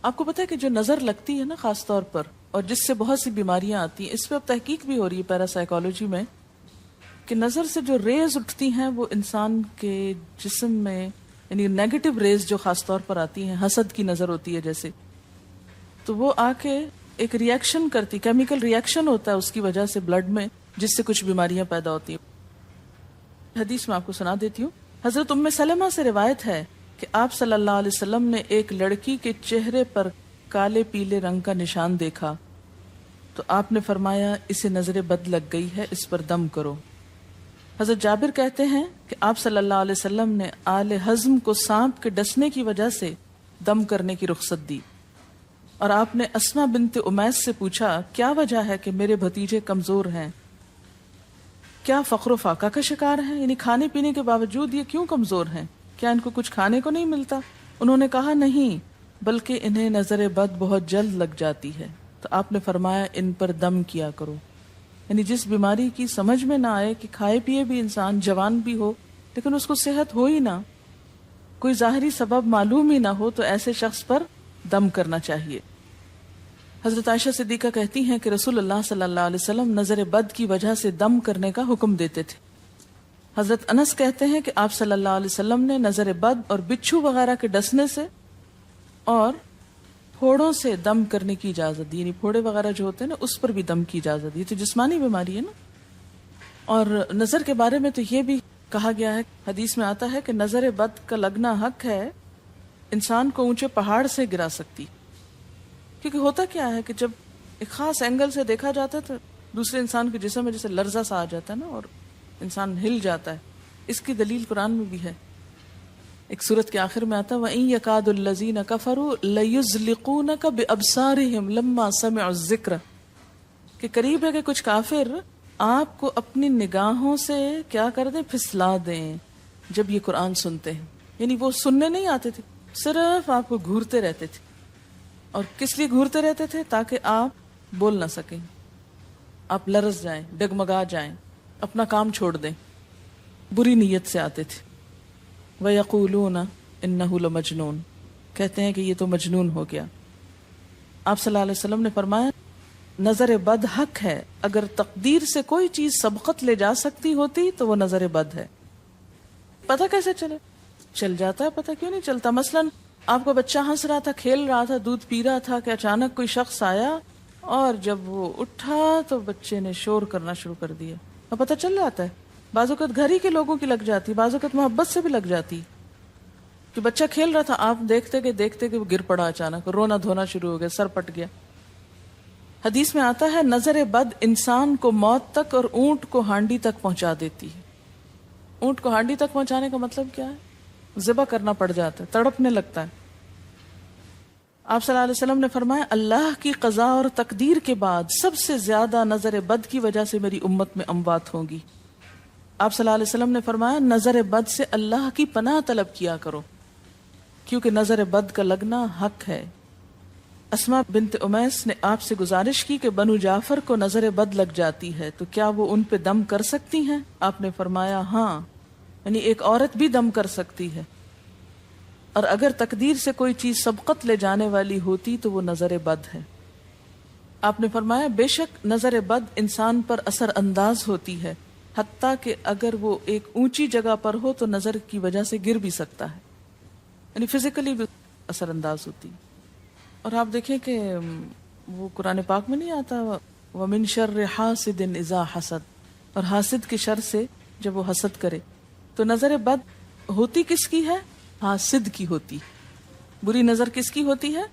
آپ کو پتا ہے کہ جو نظر لگتی ہے نا خاص طور پر، اور جس سے بہت سی بیماریاں آتی ہیں، اس پہ اب تحقیق بھی ہو رہی ہے پیراسائیکالوجی میں، کہ نظر سے جو ریز اٹھتی ہیں وہ انسان کے جسم میں، یعنی نیگیٹو ریز جو خاص طور پر آتی ہیں، حسد کی نظر ہوتی ہے جیسے، تو وہ آ کے ایک ریئیکشن کرتی، کیمیکل ریئیکشن ہوتا ہے اس کی وجہ سے بلڈ میں، جس سے کچھ بیماریاں پیدا ہوتی ہیں۔ حدیث میں آپ کو سنا دیتی ہوں۔ حضرت ام سلمہ سے روایت ہے کہ آپ صلی اللہ علیہ وسلم نے ایک لڑکی کے چہرے پر کالے پیلے رنگ کا نشان دیکھا تو آپ نے فرمایا اسے نظر بد لگ گئی ہے، اس پر دم کرو۔ حضرت جابر کہتے ہیں کہ آپ صلی اللہ علیہ وسلم نے آل حزم کو سانپ کے ڈسنے کی وجہ سے دم کرنے کی رخصت دی، اور آپ نے اسما بنت امیس سے پوچھا کیا وجہ ہے کہ میرے بھتیجے کمزور ہیں، کیا فقر و فاقہ کا شکار ہیں، یعنی کھانے پینے کے باوجود یہ کیوں کمزور ہیں، کیا ان کو کچھ کھانے کو نہیں ملتا؟ انہوں نے کہا نہیں، بلکہ انہیں نظر بد بہت جلد لگ جاتی ہے، تو آپ نے فرمایا ان پر دم کیا کرو۔ یعنی جس بیماری کی سمجھ میں نہ آئے کہ کھائے پیے بھی انسان جوان بھی ہو لیکن اس کو صحت ہو ہی نہ، کوئی ظاہری سبب معلوم ہی نہ ہو، تو ایسے شخص پر دم کرنا چاہیے۔ حضرت عائشہ صدیقہ کہتی ہیں کہ رسول اللہ صلی اللہ علیہ وسلم نظر بد کی وجہ سے دم کرنے کا حکم دیتے تھے۔ حضرت انس کہتے ہیں کہ آپ صلی اللہ علیہ وسلم نے نظر بد اور بچھو وغیرہ کے ڈسنے سے اور پھوڑوں سے دم کرنے کی اجازت دی، یعنی پھوڑے وغیرہ جو ہوتے ہیں نا اس پر بھی دم کی اجازت دی، تو جسمانی بیماری ہے نا۔ اور نظر کے بارے میں تو یہ بھی کہا گیا ہے، حدیث میں آتا ہے کہ نظر بد کا لگنا حق ہے، انسان کو اونچے پہاڑ سے گرا سکتی، کیونکہ ہوتا کیا ہے کہ جب ایک خاص اینگل سے دیکھا جاتا ہے تو دوسرے انسان کے جسم میں جیسے لرزہ سا آ جاتا ہے نا، اور انسان ہل جاتا ہے۔ اس کی دلیل قرآن میں بھی ہے، ایک سورت کے آخر میں آتا ہے وَإِن يَكَادُ الَّذِينَ كَفَرُوا لَيُزْلِقُونَكَ بِأَبْصَارِهِمْ لَمَّا سَمِعُوا الذِّكْرَ، کہ قریب ہے کہ کچھ کافر آپ کو اپنی نگاہوں سے کیا کر دیں، پھسلا دیں جب یہ قرآن سنتے ہیں۔ یعنی وہ سننے نہیں آتے تھے، صرف آپ کو گھورتے رہتے تھے۔ اور کس لیے گھورتے رہتے تھے؟ تاکہ آپ بول نہ سکیں، آپ لرز جائیں، ڈگمگا جائیں، اپنا کام چھوڑ دیں، بری نیت سے آتے تھے۔ وَيَقُولُونَ إِنَّهُ لَمَجْنُونَ، کہتے ہیں کہ یہ تو مجنون ہو گیا۔ آپ صلی اللہ علیہ وسلم نے فرمایا نظر بد حق ہے، اگر تقدیر سے کوئی چیز سبقت لے جا سکتی ہوتی تو وہ نظر بد ہے۔ پتہ کیسے چلے؟ چل جاتا ہے، پتہ کیوں نہیں چلتا؟ مثلاً آپ کا بچہ ہنس رہا تھا، کھیل رہا تھا، دودھ پی رہا تھا کہ اچانک کوئی شخص آیا اور جب وہ اٹھا تو بچے نے شور کرنا شروع کر دیا، اور پتہ چل جاتا ہے۔ بعض اوقات گھر ہی کے لوگوں کی لگ جاتی، بعض اوقات محبت سے بھی لگ جاتی، کہ بچہ کھیل رہا تھا، آپ دیکھتے کہ وہ گر پڑا، اچانک رونا دھونا شروع ہو گیا، سر پٹ گیا۔ حدیث میں آتا ہے نظر بد انسان کو موت تک اور اونٹ کو ہانڈی تک پہنچا دیتی ہے۔ اونٹ کو ہانڈی تک پہنچانے کا مطلب کیا ہے؟ ذبح کرنا پڑ جاتا ہے، تڑپنے لگتا ہے۔ آپ صلی اللہ علیہ وسلم نے فرمایا اللہ کی قضاء اور تقدیر کے بعد سب سے زیادہ نظر بد کی وجہ سے میری امت میں اموات ہوں گی۔ آپ صلی اللہ علیہ وسلم نے فرمایا نظر بد سے اللہ کی پناہ طلب کیا کرو، کیونکہ نظر بد کا لگنا حق ہے۔ اسما بنت امیس نے آپ سے گزارش کی کہ بنو جعفر کو نظر بد لگ جاتی ہے تو کیا وہ ان پہ دم کر سکتی ہیں؟ آپ نے فرمایا ہاں، یعنی ایک عورت بھی دم کر سکتی ہے، اور اگر تقدیر سے کوئی چیز سبقت لے جانے والی ہوتی تو وہ نظر بد ہے۔ آپ نے فرمایا بے شک نظر بد انسان پر اثر انداز ہوتی ہے، حتیٰ کہ اگر وہ ایک اونچی جگہ پر ہو تو نظر کی وجہ سے گر بھی سکتا ہے، یعنی فزیکلی بھی اثر انداز ہوتی۔ اور آپ دیکھیں کہ وہ قرآن پاک میں نہیں آتا وَمِن شَرِّ حَاسِدٍ إِذَا حَسَدَ، اور حاسد کی شر سے جب وہ حسد کرے، تو نظر بد ہوتی کس کی ہے؟ حاسد کی ہوتی۔ بری نظر کس کی ہوتی ہے؟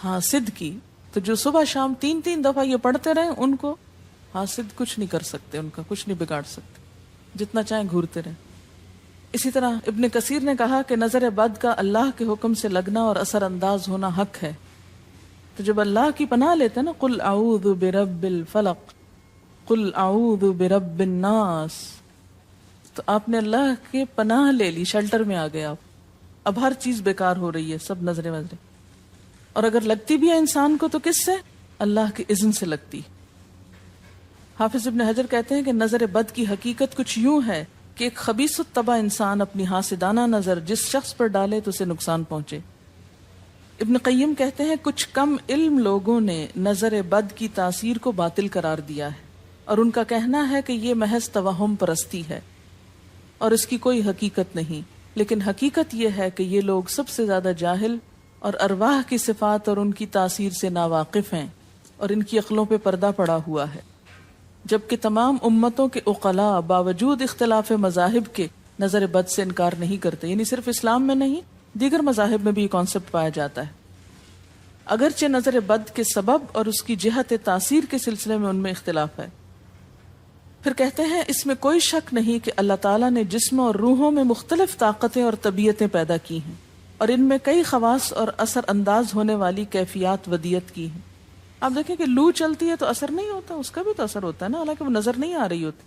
حاسد کی۔ تو جو صبح شام 3 دفعہ یہ پڑھتے رہیں ان کو حاسد کچھ نہیں کر سکتے، ان کا کچھ نہیں بگاڑ سکتے، جتنا چاہیں گھورتے رہیں۔ اسی طرح ابن کثیر نے کہا کہ نظر بد کا اللہ کے حکم سے لگنا اور اثر انداز ہونا حق ہے۔ تو جب اللہ کی پناہ لیتے ہیں نا قل اعوذ برب الفلق قل اعوذ برب الناس، تو آپ نے اللہ کے پناہ لے لی، شیلٹر میں آ گئے آپ۔ اب ہر چیز بیکار ہو رہی ہے، سب نظریں وظریں، اور اگر لگتی بھی ہے انسان کو تو کس سے؟ اللہ کے اذن سے لگتی۔ حافظ ابن حجر کہتے ہیں کہ نظر بد کی حقیقت کچھ یوں ہے کہ ایک خبیث الطبع انسان اپنی حاسدانہ نظر جس شخص پر ڈالے تو اسے نقصان پہنچے۔ ابن قیم کہتے ہیں کچھ کم علم لوگوں نے نظر بد کی تاثیر کو باطل قرار دیا ہے اور ان کا کہنا ہے کہ یہ محض توہم پرستی ہے اور اس کی کوئی حقیقت نہیں، لیکن حقیقت یہ ہے کہ یہ لوگ سب سے زیادہ جاہل اور ارواح کی صفات اور ان کی تاثیر سے ناواقف ہیں اور ان کی عقلوں پہ پردہ پڑا ہوا ہے، جبکہ تمام امتوں کے عقلاء باوجود اختلاف مذاہب کے نظر بد سے انکار نہیں کرتے. یعنی صرف اسلام میں نہیں، دیگر مذاہب میں بھی یہ کانسیپٹ پایا جاتا ہے. اگرچہ نظر بد کے سبب اور اس کی جہت تاثیر کے سلسلے میں ان میں اختلاف ہے. پھر کہتے ہیں اس میں کوئی شک نہیں کہ اللہ تعالیٰ نے جسموں اور روحوں میں مختلف طاقتیں اور طبیعتیں پیدا کی ہیں اور ان میں کئی خواص اور اثر انداز ہونے والی کیفیات ودیت کی ہیں. آپ دیکھیں کہ لو چلتی ہے تو اثر نہیں ہوتا، اس کا بھی تو اثر ہوتا ہے نا، حالانکہ وہ نظر نہیں آ رہی ہوتی.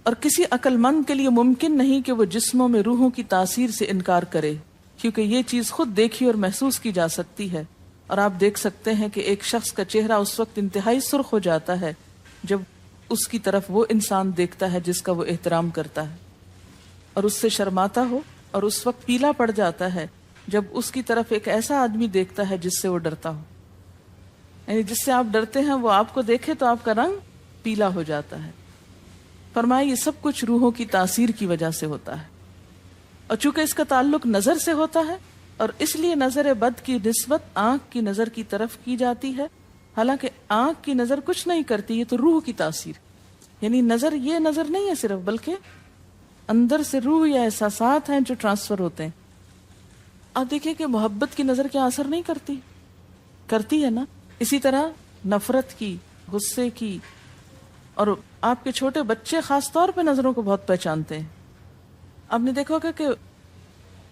اور کسی عقل مند کے لیے ممکن نہیں کہ وہ جسموں میں روحوں کی تاثیر سے انکار کرے، کیونکہ یہ چیز خود دیکھی اور محسوس کی جا سکتی ہے. اور آپ دیکھ سکتے ہیں کہ ایک شخص کا چہرہ اس وقت انتہائی سرخ ہو جاتا ہے جب اس کی طرف وہ انسان دیکھتا ہے جس کا وہ احترام کرتا ہے، اور اس سے شرماتا ہو، اور اس وقت پیلا پڑ جاتا ہے جب اس کی طرف ایک ایسا آدمی دیکھتا ہے جس سے وہ ڈرتا ہو. یعنی جس سے آپ ڈرتے ہیں وہ آپ کو دیکھے تو آپ کا رنگ پیلا ہو جاتا ہے. فرمایا یہ سب کچھ روحوں کی تاثیر کی وجہ سے ہوتا ہے، اور چونکہ اس کا تعلق نظر سے ہوتا ہے اور اس لیے نظر بد کی نسبت آنکھ کی نظر کی طرف کی جاتی ہے، حالانکہ آنکھ کی نظر کچھ نہیں کرتی، یہ تو روح کی تاثیر. یعنی نظر یہ نظر نہیں ہے صرف، بلکہ اندر سے روح یا احساسات ہیں جو ٹرانسفر ہوتے ہیں. آپ دیکھیں کہ محبت کی نظر کیا اثر نہیں کرتی؟ کرتی ہے نا. اسی طرح نفرت کی، غصے کی، اور آپ کے چھوٹے بچے خاص طور پہ نظروں کو بہت پہچانتے ہیں. آپ نے دیکھا ہوگا کہ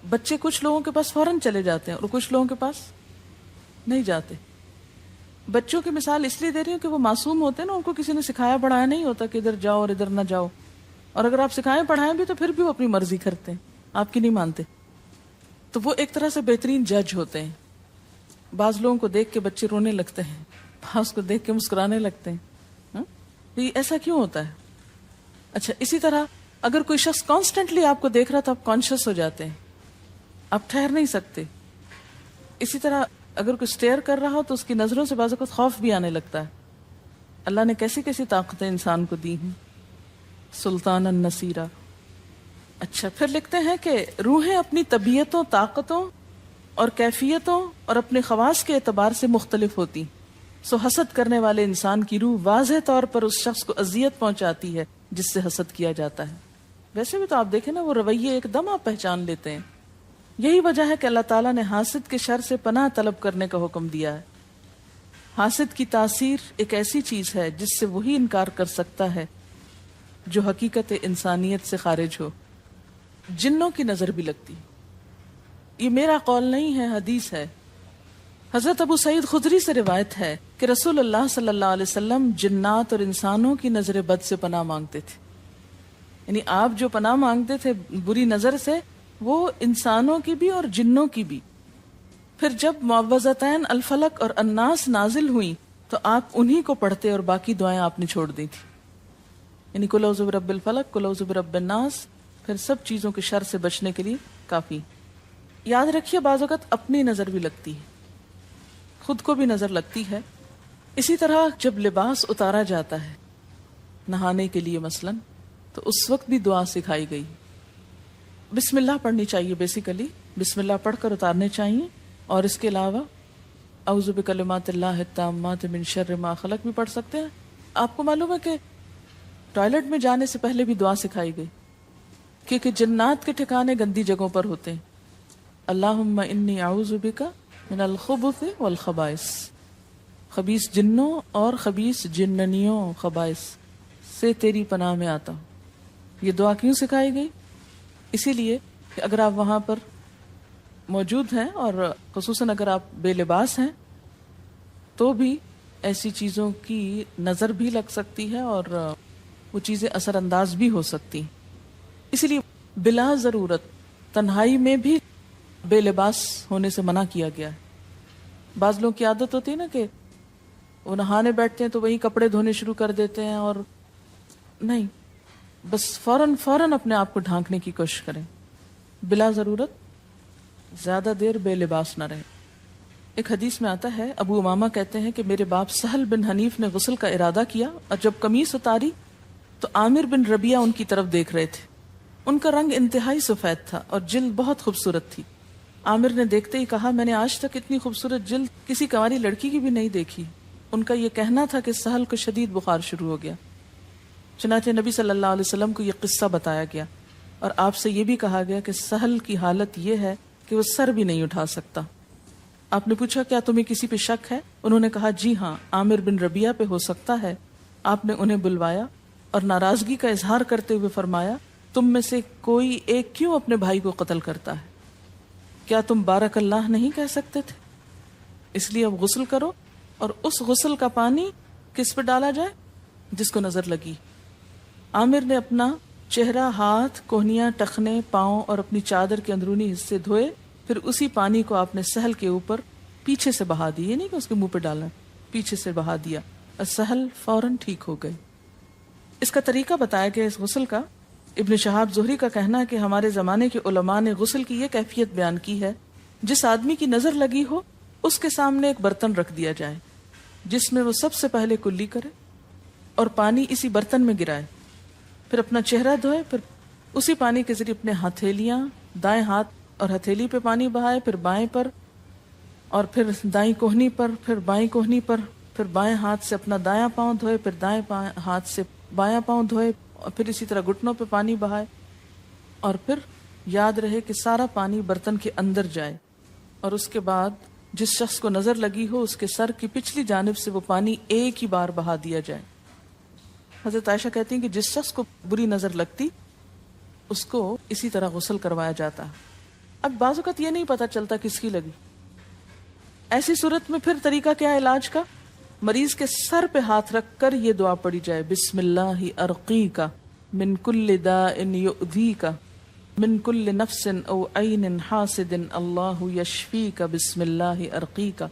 بچے کچھ لوگوں کے پاس فوراً چلے جاتے ہیں اور کچھ لوگوں کے پاس نہیں جاتے. بچوں کی مثال اس لیے دے رہی ہوں کہ وہ معصوم ہوتے ہیں نا، ان کو کسی نے سکھایا پڑھایا نہیں ہوتا کہ ادھر جاؤ اور ادھر نہ جاؤ، اور اگر آپ سکھائیں پڑھائیں بھی تو پھر بھی وہ اپنی مرضی کرتے ہیں، آپ کی نہیں مانتے. تو وہ ایک طرح سے بہترین جج ہوتے ہیں. بعض لوگوں کو دیکھ کے بچے رونے لگتے ہیں، بعض کو دیکھ کے مسکرانے لگتے ہیں. یہ ایسا کیوں ہوتا ہے؟ اچھا، اسی طرح اگر کوئی شخص کانسٹنٹلی آپ کو دیکھ رہا تو آپ کانشیس ہو جاتے ہیں، آپ ٹھہر نہیں سکتے. اسی طرح اگر کوئی سٹیئر کر رہا ہو تو اس کی نظروں سے بعض اوقات خوف بھی آنے لگتا ہے. اللہ نے کیسی کیسی طاقتیں انسان کو دی ہیں. سلطان النصیرہ. اچھا، پھر لکھتے ہیں کہ روحیں اپنی طبیعتوں، طاقتوں اور کیفیتوں اور اپنے خواص کے اعتبار سے مختلف ہوتی. سو حسد کرنے والے انسان کی روح واضح طور پر اس شخص کو اذیت پہنچاتی ہے جس سے حسد کیا جاتا ہے. ویسے بھی تو آپ دیکھیں نا، وہ رویے ایک دم آپ پہچان لیتے ہیں. یہی وجہ ہے کہ اللہ تعالیٰ نے حاسد کے شر سے پناہ طلب کرنے کا حکم دیا ہے. حاسد کی تاثیر ایک ایسی چیز ہے جس سے وہی انکار کر سکتا ہے جو حقیقت انسانیت سے خارج ہو. جنوں کی نظر بھی لگتی. یہ میرا قول نہیں ہے، حدیث ہے. حضرت ابو سعید خدری سے روایت ہے کہ رسول اللہ صلی اللہ علیہ وسلم جنات اور انسانوں کی نظر بد سے پناہ مانگتے تھے. یعنی آپ جو پناہ مانگتے تھے بری نظر سے، وہ انسانوں کی بھی اور جنوں کی بھی. پھر جب معوذتین الفلق اور الناس نازل ہوئیں تو آپ انہی کو پڑھتے اور باقی دعائیں آپ نے چھوڑ دی تھی. یعنی قل اعوذ برب الفلق، قل اعوذ برب الناس، پھر سب چیزوں کے شر سے بچنے کے لیے کافی. یاد رکھیے بعض اوقات اپنی نظر بھی لگتی ہے، خود کو بھی نظر لگتی ہے. اسی طرح جب لباس اتارا جاتا ہے نہانے کے لیے مثلاً، تو اس وقت بھی دعا سکھائی گئی. بسم اللہ پڑھنی چاہیے. بیسیکلی بسم اللہ پڑھ کر اتارنے چاہیے، اور اس کے علاوہ اعوذ بکلمات اللہ التامات من شر ما خلق بھی پڑھ سکتے ہیں. آپ کو معلوم ہے کہ ٹوائلٹ میں جانے سے پہلے بھی دعا سکھائی گئی، کیونکہ جنات کے ٹھکانے گندی جگہوں پر ہوتے ہیں. اللہم انی اعوذ بک من الخبث والخبائث، خبیث جنوں اور خبیث جننیوں، خبائث سے تیری پناہ میں آتا ہوں. یہ دعا کیوں سکھائی گئی؟ اسی لیے کہ اگر آپ وہاں پر موجود ہیں، اور خصوصاً اگر آپ بے لباس ہیں، تو بھی ایسی چیزوں کی نظر بھی لگ سکتی ہے اور وہ چیزیں اثر انداز بھی ہو سکتی. اسی لیے بلا ضرورت تنہائی میں بھی بے لباس ہونے سے منع کیا گیا ہے. بعض لوگوں کی عادت ہوتی ہے نا کہ وہ نہانے بیٹھتے ہیں تو وہی کپڑے دھونے شروع کر دیتے ہیں، اور نہیں، بس فوراً اپنے آپ کو ڈھانکنے کی کوشش کریں. بلا ضرورت زیادہ دیر بے لباس نہ رہے. ایک حدیث میں آتا ہے، ابو امامہ کہتے ہیں کہ میرے باپ سہل بن حنیف نے غسل کا ارادہ کیا اور جب قمیص اتاری تو عامر بن ربیعہ ان کی طرف دیکھ رہے تھے. ان کا رنگ انتہائی سفید تھا اور جلد بہت خوبصورت تھی. عامر نے دیکھتے ہی کہا، میں نے آج تک اتنی خوبصورت جلد کسی کنواری لڑکی کی بھی نہیں دیکھی. ان کا یہ کہنا تھا کہ سہل کو شدید بخار شروع ہو گیا. چنانچہ نبی صلی اللہ علیہ وسلم کو یہ قصہ بتایا گیا اور آپ سے یہ بھی کہا گیا کہ سہل کی حالت یہ ہے کہ وہ سر بھی نہیں اٹھا سکتا. آپ نے پوچھا، کیا تمہیں کسی پہ شک ہے؟ انہوں نے کہا، جی ہاں، عامر بن ربیعہ پہ ہو سکتا ہے. آپ نے انہیں بلوایا اور ناراضگی کا اظہار کرتے ہوئے فرمایا، تم میں سے کوئی ایک کیوں اپنے بھائی کو قتل کرتا ہے؟ کیا تم بارک اللہ نہیں کہہ سکتے تھے؟ اس لیے اب غسل کرو، اور اس غسل کا پانی کس پہ ڈالا جائے؟ جس کو نظر لگی. عامر نے اپنا چہرہ، ہاتھ، کوہنیاں، ٹخنے، پاؤں اور اپنی چادر کے اندرونی حصے دھوئے. پھر اسی پانی کو آپ نے سہل کے اوپر پیچھے سے بہا دیا، یہ نہیں کہ اس کے منہ پہ ڈالنا، پیچھے سے بہا دیا اور سہل فوراً ٹھیک ہو گئے. اس کا طریقہ بتایا گیا اس غسل کا. ابن شہاب زہری کا کہنا ہے کہ ہمارے زمانے کے علماء نے غسل کی یہ کیفیت بیان کی ہے، جس آدمی کی نظر لگی ہو اس کے سامنے ایک برتن رکھ دیا جائے جس میں وہ سب سے پہلے کلی کرے اور پانی اسی برتن میں گرائے، پھر اپنا چہرہ دھوئے، پھر اسی پانی کے ذریعے اپنے ہتھیلیاں، دائیں ہاتھ اور ہتھیلی پہ پانی بہائے، پھر بائیں پر اور پھر دائیں کوہنی پر، پھر بائیں کوہنی پر، پھر بائیں ہاتھ سے اپنا دایاں پاؤں دھوئے، پھر دائیں ہاتھ سے بایاں پاؤں دھوئے، اور پھر اسی طرح گھٹنوں پہ پانی بہائے. اور پھر یاد رہے کہ سارا پانی برتن کے اندر جائے، اور اس کے بعد جس شخص کو نظر لگی ہو اس کے سر کی پچھلی جانب سے وہ پانی ایک ہی بار بہا دیا جائے. حضرت عائشہ کہتی ہیں کہ جس شخص کو بری نظر لگتی اس کو اسی طرح غسل کروایا جاتا. اب بعض اوقات یہ نہیں پتا چلتا کس کی لگی. ایسی صورت میں پھر طریقہ کیا ہے علاج کا؟ مریض کے سر پہ ہاتھ رکھ کر یہ دعا پڑھی جائے، بسم اللہ ارقیک من کل داء یؤذیک من کل نفس او عین حاسد اللہ یشفیک بسم اللہ ارقیک.